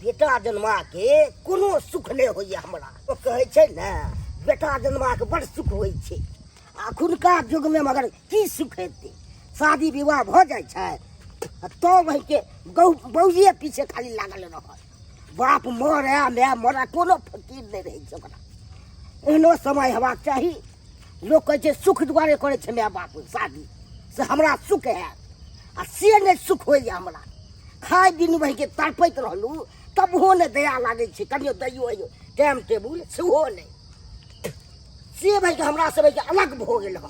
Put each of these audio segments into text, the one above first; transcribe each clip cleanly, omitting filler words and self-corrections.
बेटा जन्मा के कोनो सुख नहीं होइए हमरा। तो कहे छे ना बेटा जन्मा के बड़ सुख होई छे। अखुनका युग में मगर की सुख हेते। शादी विवाह भ जाय छे तो भाई के बौजिए पीछे खाली लागल रह। बाप मरे मैं मरा कोनो फकीर नहीं रही छे ओकरा। एहनो समय हेबाक चाही। लोग कहे छे सुख दुआरे करे छे माय बाप शादी से हमरा सुख है आ से नहीं सुख होइए हमरा। खाए दिन भाई के तड़पैत रहलू तब हो ने दया लागे छे कनियो दैयो टाइम टेबुल सेहो नहीं से भाई के हमरा से भाई के अलग भ गेल ह।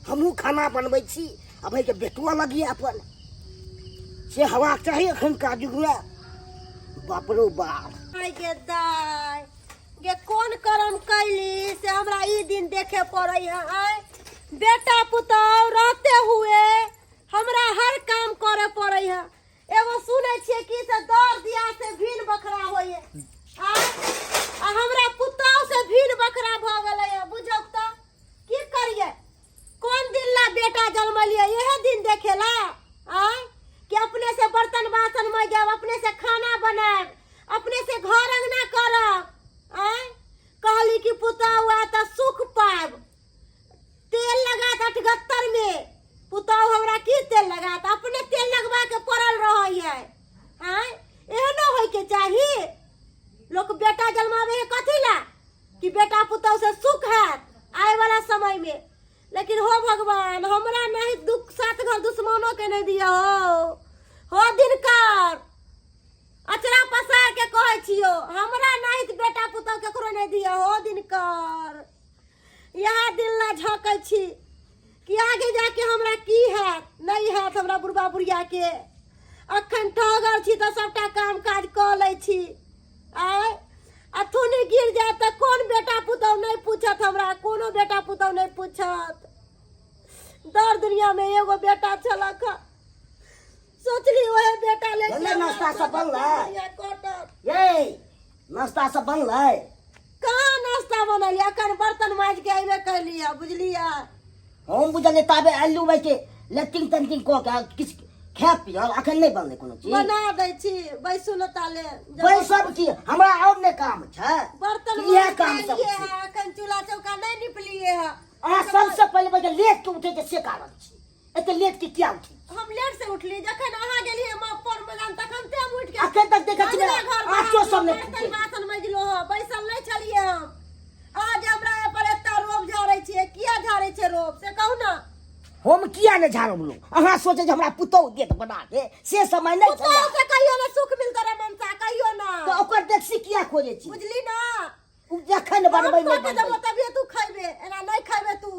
हमहू खाना बनबै छी आ भाई के बेटुआ लगिए अपन से हवा चाही अखन का युग में। बाप रो बाप गे दाई गे कौन करम कैली से हमरा ई दिन देखे पड़े है। बेटा पुतौ रहते हुए हमरा हर काम करे पड़े है। एगो सुने छिए कि से दौड़ दिया से भीन बखरा होए आ हमरा पुतौ से भीन बखरा भ गेलै है। बुझौ त की करिए कौन दिन ला बेटा जन्मलिए यह दिन देखेला कि अपने से बर्तन बासन मजब अपने से खाना बनाब अपने से घर अंगना करब। कहली कि पुतौ त सुख पाब तेल लगात 78 में पुतौ हमरा की तेल लगात अपने तेल लगवा के पड़ल रहै है। एहनो होय के चाही। लोग बेटा जन्मावे है कथी ला कि बेटा पुतौ से सुख है आए वाला समय में। लेकिन हो भगवान हमरा नहीं दुख साथ घर दुश्मनों के नहीं दिया हो दिनकर अचरा पसार के कहे छियो हमरा नहीं तो बेटा पुतौ केकरो नहीं दिया हो दिनकर। यहाँ दिल ला झकै छी कि आगे जाके हमरा की है नहीं है हमरा बुढ़बा बुढ़िया के। अखन ठहर छी तो सबटा काम काज क लै छी। अथुनी गिर जाए तो कौन बेटा पुतौ नहीं पूछत हमरा कोनो बेटा पुतौ नहीं पूछत। दर दुनिया में एगो बेटा छलक सोचली ओहे बेटा ले नाश्ता सब बनलै ये नाश्ता सब बनलै। कहाँ नाश्ता बनल अखन बर्तन माज के अइबे कैलिया बुझलिया। हम बुझलिए ताबे आलू भाई के लेटिंग तंटिंग को के किछ खा पियल अखन नहीं बनले कोनो चीज बना दै छी बैसु न ताले बैसब की हमरा और ने काम छै बर्तन ये काम सब ये अखन चूल्हा चौका नहीं निपलिए है। आ सबसे पहले बजे लेट के उठे के से कारण छी एते लेट के क्या उठी। हम लेट से उठली जखन अहाँ गेलिए मां पर मगान तखन ते हम उठ के अखन तक देखै छी आठो सब ने बर्तन बासन मजलो ह बैसल नहीं छलिए हम। आज हमरा पर एता रोब झाड़ै छिए किया झाड़ै छै रोब से कहू ना। हम किया ने झाड़ब लोग अहाँ सोचे जे हमरा पुतौ देत बना के से समय नहीं छै। पुतौ से कहियो ना सुख मिलत रे मनसा कहियो ना तो ओकर देखसी किया खोजे छी बुझली ना। जखन बनबै नहीं बनबै देबो तभी तू खइबे एना नहीं खइबे तू।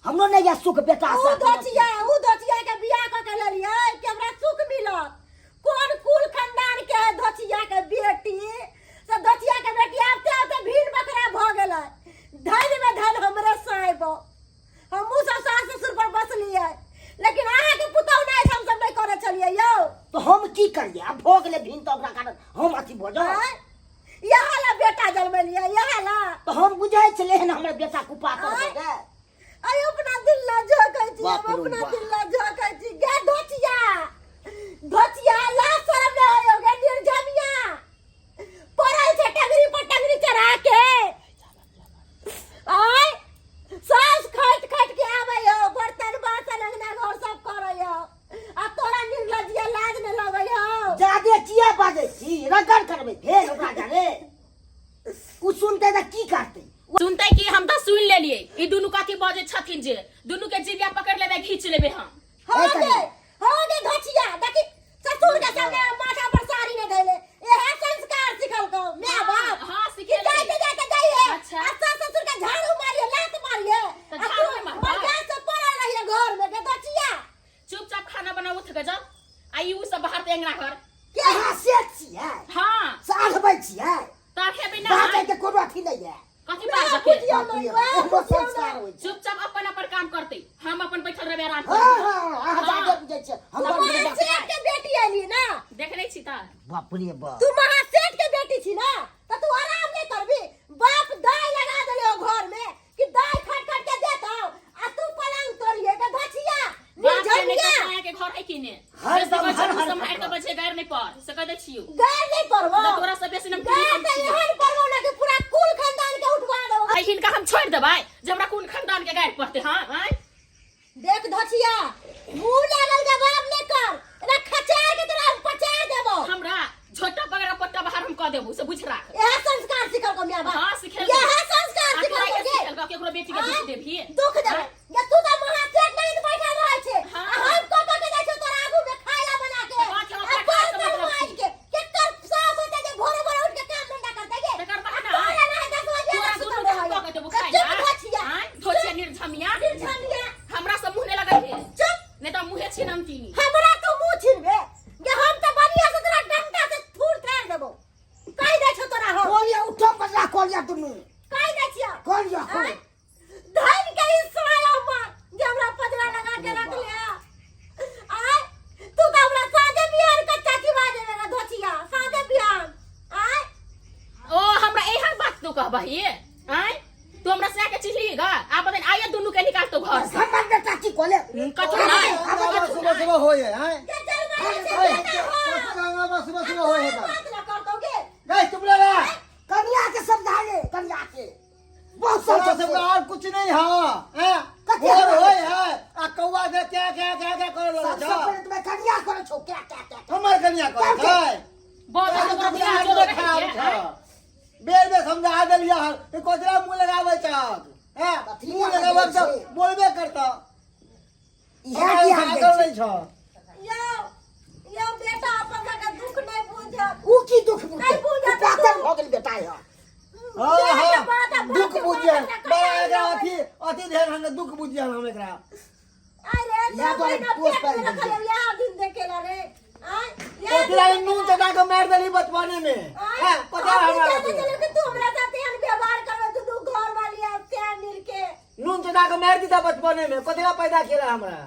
हमरो नहीं या सुख बेटा उ धोचिया के बियाह क के लेलिए कि हमरा सुख मिलत। कौन कुल खानदान के है धोचिया के बेटी से धोचिया के बेटी आते आते भीड़ बकरा भ गेलै। धन में धन हमरे साइब हमहू सब सास ससुर पर बसलिए लेकिन अहाँ के पुतौ नहीं हम सब नहीं करे छलिए यौ। तो हम की करिए अब हो गेले भिन तो ओकरा कारण हम अथी भजो यहाँ ला बेटा जन्मलिए यहाँ ला तो हम बुझाई छले हन हमर बेटा कुपा कर दे। आई अपना दिल ला झोकै छी अपना दिल ला झोकै छी गे धोचिया ला शरम न होयो गे निर्जमिया पड़ल छै टंगरी पर टंगरी चढ़ा के आय सास खट खट के आबै हो बर्तन बासन अंगना घर सब करै हो आ तोरा निर्लज्जिया लाज न लगै हो। जादे चिया बाजे छी रगड़ करबे फेर ओकरा जाने उ सुनते त की करते सुनते कि हम तो सुन लेलिए ई दुनु कथी बजे छथिन जे दुनु के जीविया पकड़ लेबे घीच लेबे हम। हो गे धोचिया देखी ससुर के सामने माथा पर साड़ी न धैले एहे संस्कार सिखल को माय बाप। हां सिखे जाई के जाइए अच्छा ससुर के झाड़ू मारिए लात मारिए तो झाड़ू मार मरगा से पड़ा रहिए घर में के धोचिया चुपचाप खाना बनाओ थके जाओ आई उ सब बाहर तेंगना घर के अहाँ सेठ छियै हां साढ़बै छियै ता खेबे ना बाजे के कोनो अथी नहीं है कथी बात रखे संस्कार होय छै। चुपचाप अपन अपन काम करते हम अपन बैठल रहबे आराम हां कर। हां अहाँ जादे बुझै छै हम सेठ के बेटी आली ना देख नहीं छी ता बाप रे बाप तू महासेठ के बेटी छी ना तो तू आराम नहीं करबी। बाप दाई लगा देले हो घर में कि दाई खट खट के देत हो आ तू पलंग तोड़िए के धचिया के घर है किने हर दम हर संभाल के बचे गैर नहीं पर से कह दे छियो गैर नहीं करबो देबै जे हमरा कोन खानदान के गाइड पड़ते हां आय देख धचिया मुंह लागल जवाब ले कर ना खचा के तोरा पचा देबो हमरा छोटा पगड़ा पट्टा बाहर हम क देबो से बुझ राख यह संस्कार सिखल को मियां बा हां सिखेल यह संस्कार सिखल को जे सिखेल केकरो बेटी के दुख देबी दुख देबे या तू तो महाचेक नहीं बैठा रहे छे हम को के जाय छो तोरा आगू में खाया बना के केकर सास होते जे भोरे भोरे उठ के काम धंधा करते जे तेकर बहाना तोरा दुनु के देबो खाया हां धोछे निर्झमिया हमरा से मुंह ने लगा दे चुप नहीं तो मुंहे छीनम तीनी हमरा तो मुंह छिनबे जे हम तो बढ़िया से तोरा डंडा से थूर थार देबो कहि दे छो तोरा हो कोलिया उठो पजरा कोलिया तुनु कहि दे छिया कोलिया हो धन के इस्राया मां जे हमरा पजरा लगा के रख लिया आय तू तो हमरा सादे बिहार कच्चा खिवा देवे ना धोचिया सादे बिहार आय ओ हमरा एहन बात तू कहबही आय तू हमरा से के चिल्ली गा आप बतन आइए दुनु के निकाल तो घर से हमर बेटा की कोले कथु नहीं सुबह सुबह होए हैं के चल मारे से सुबह सुबह होए है बात ना कर दोगे गए चुप रहा कन्या के समझा ले कन्या के बहुत सब सोच और कुछ नहीं हां और होए है आ कौवा के क्या कर लो सबसे पहले तुम्हें कन्या करे छो क्या हमर कन्या कर है बहुत तो बड़ा जो खराब था बेर में समझा देलिया है कोजरा मुंह लगावे छक हैं मुंह लगावे तो बोलबे करता यह की हाल कर नहीं छ यो बेटा अपन का दुख नहीं बुझा ऊ की दुख नहीं बुझा तो पातर हो गेल बेटा है हां दुख बुझिया बड़ा अति ध्यान हम दुख बुझिया हम एकरा अरे या तो ना पोस्ट पेट में पर रखल है यहां दिन देखेला रे कोजरा नून चटा के मार देली बचपने में हैं पता हमरा के तू हमरा साथ एहन व्यवहार करबे तू घर वाली आ त्या मिल के नून चटा के मार दीता बचपने में कोजरा पैदा किया हमरा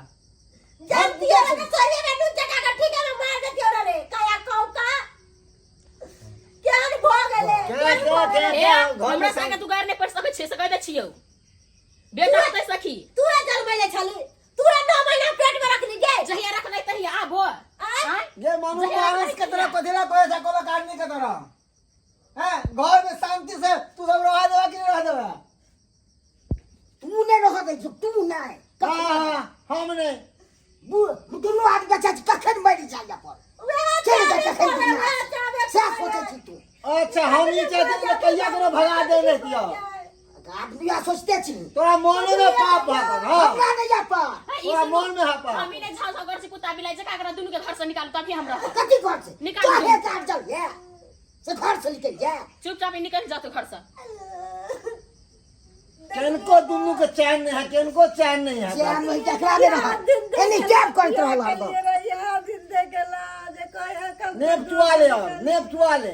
जानती है ना सही में नू चका का ठीक है मार देती और रे काया कौ का क्या न भो गेले हमरा संगे तू गार नहीं पड़ सके छे सके दे छियो बेटा होते सखी तू रे जन्मले छली तू रे 9 महीना पेट में रखली गे जहिया रख नहीं तहिया आबो आय ये मानो मानस के तरह कोजरा कोई सको काटने के तरह हैं घर में शांति से तू सब रहा देवा कि नहीं रहा देवा तू ने रह दे तू नहीं हां हमने दोनों आदमी का चाची कखन मरी जाया पर चल जा कखन से सोचे छी तू अच्छा हम ये चाहते हैं कहिया को भगा दे रहे दिया आदमी आ सोचते छी तोरा मन में पाप भागल हां हमरा नहीं जा पा तोरा मन में हापा हम ही नहीं झाल घर से कुत्ता बिलाई जका करा दुनु के घर से निकाल तभी हमरा कथी घर से निकाल दो। काहे काट जाओ ये से घर से निकल जा चुपचाप निकल जा तो घर से केनको दुनु के चैन नहीं है केनको चैन नहीं है जे हम नहीं देखला दे रहा एनी क्या करत रहल हम यहां दिन देखेला जे कहे कब नेप चुआले और नेप चुआले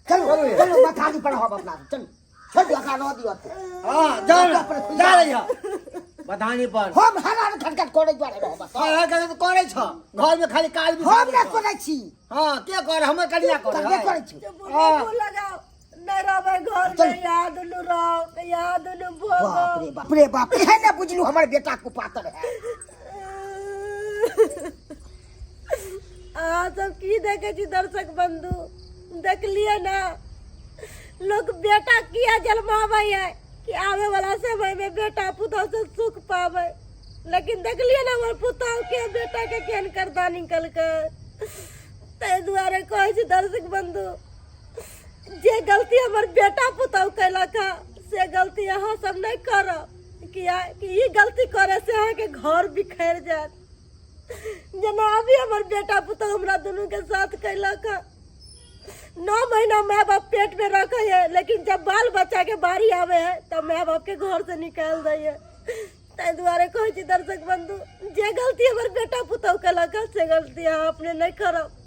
चलो चलो बथाली पर हो अपना चल छोड़ लगा नो दियो हां जा रही है बधानी पर हम हरा खटखट करे द्वारे रहो बस हां हां करे छ घर में खाली काल भी हम न करे छी हां के कर हमर कनिया करबे करे कर छी बुला लगाओ मेरा भाई घर में याद न रहो याद न भोगो बाप रे बाप है ना बुझलू हमर बेटा को पातर है आ सब की देखे छी दर्शक बंधु देख लिए ना लोग बेटा किया जन्मावे है कि आवे वाला समय में बेटा पुतौ से सुख पावे लेकिन देख लिए ना हमर पुतौ के बेटा के केन करदा निकल कर ते दुआरे कहै छी दर्शक बंधु जे गलती हमर बेटा पुतौ कैलक से गलती अहाँ सब नहीं करब कि ई गलती करे से अहाँ के घर बिखर जात जना अभी हमर बेटा पुतौ हमरा दोनों के साथ कैलक 9 महीना माँ बाप पेट में रखे है लेकिन जब बाल बच्चा के बारी आवे है तब माँ बाप के घर से निकाल दे है ते दुआरे कहै छी दर्शक बंधु जे गलती हमर बेटा पुतौ कैलक से गलती अहाँ अपने नहीं करब।